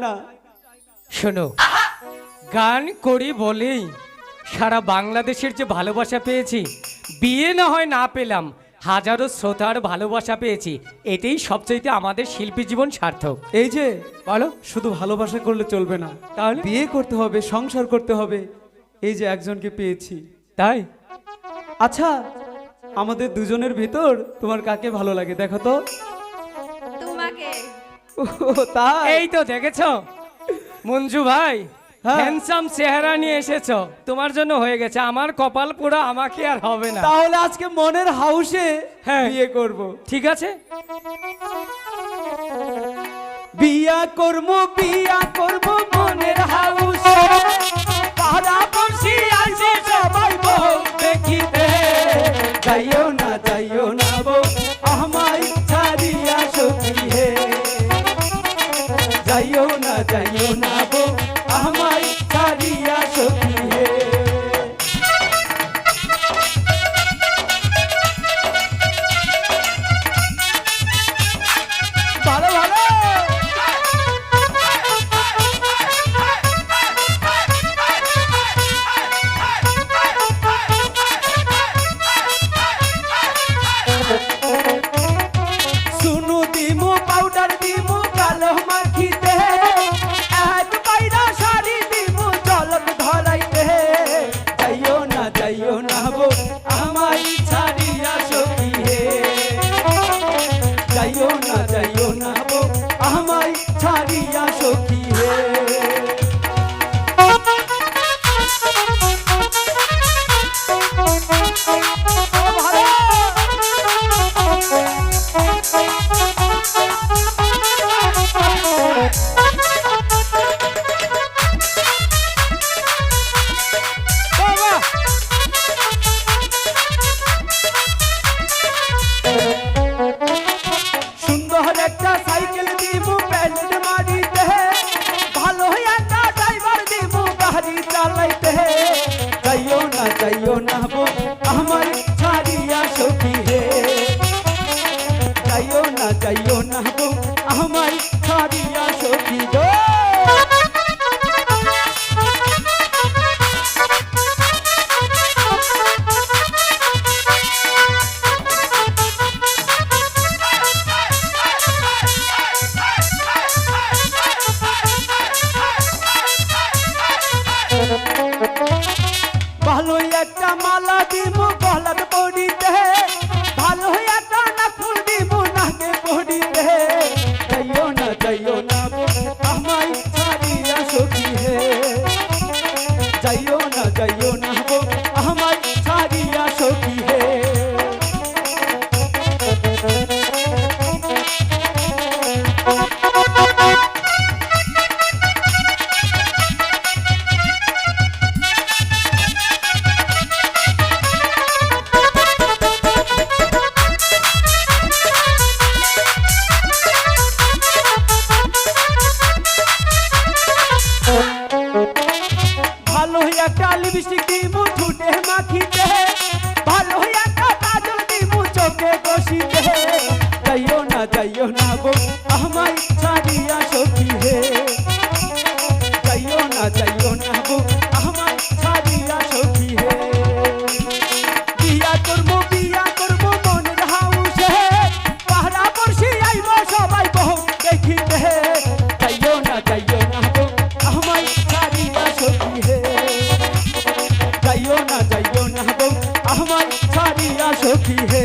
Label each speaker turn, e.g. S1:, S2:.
S1: না।
S2: শোনো, গান করি বলেই সারা বাংলাদেশের যে ভালোবাসা পেয়েছি, বিয়ে না হয় না পেলাম, হাজারো শ্রোতার ভালোবাসা পেয়েছি, এটাই সবচাইতে আমাদের শিল্পী জীবন সার্থক।
S1: এই যে
S2: বলো।
S1: শুধু ভালোবাসা করলে চলবে না,
S2: তাহলে?
S1: বিয়ে করতে হবে, সংসার করতে হবে। এই যে একজনকে পেয়েছি।
S2: তাই?
S1: আচ্ছা, আমাদের দুজনের ভিতর তোমার কাকে ভালো লাগে দেখো তো।
S3: তোমাকে।
S1: ও তাই?
S2: এই তো দেখেছো মঞ্জু ভাই,
S1: হ্যাঁ।
S2: হ্যান্ডসাম চেহারা নিয়ে এসেছো, তোমার জন্য হয়ে গেছে। আমার কপাল পুরো, আমাকে আর হবে না।
S1: তাহলে আজকে মনের হাউসে
S2: হ্যাঁ।
S1: বিয়ে করব।
S2: ঠিক আছে,
S1: বিয়া করব মনের হাউসে, পাড়াপড়শি আসে সবাই বউ দেখিতে। যাইও না বউ আমায় ছাড়িয়া সখী হে। যাইও না বউ আমায় ছাড়িয়া সখী হে। ভালো ভালো। শুনু দিমু পাউডার দিমু কালো মাখিতে, এক পায়রা শাড়ি দিমু জলত ধরাইতে। যাইও না বউ আমায় ছাড়িয়া সখী হে। যাইও না বউ আমায় ছাড়িয়া সখী হে। সুন্দর একটা সাইকেল দিমু প্যান্ডেল মারিতে, ভালো একটা ড্রাইভার দিমু গাড়ি চালাইতে। যাইও না বউ আমার ছাড়িয়া সখী হে। যাইও না বউ আমার ছাড়িয়া সখী গো। ভালো একটা মালা দিমু গলাত পড়িতে, ভালো একটা নাকুল দিমু নাকে পড়িতে। যাইও না বউ আমায় ছাড়িয়া সখী হে। যাইও না বউ আমায় ছাড়িয়া সখী হে। ভালো একটা লিপস্টিক দিমু ঠোঁটে মাখিতে, ভালো একটা কাজল দিমু চোখে বসিতে। যাইও না বউ আমায় ছাড়িয়া সখী হে। যাইও না বউ আমায় ছাড়িয়া সখী হে। বিয়া করব মনের হাউসে, পাড়াপড়শি আইব সবাই বউ দেখিতে। যাইও না বউ আমায় ছাড়িয়া সখী হে। যাইও না বউ আমায় ছাড়িয়া সখী হে।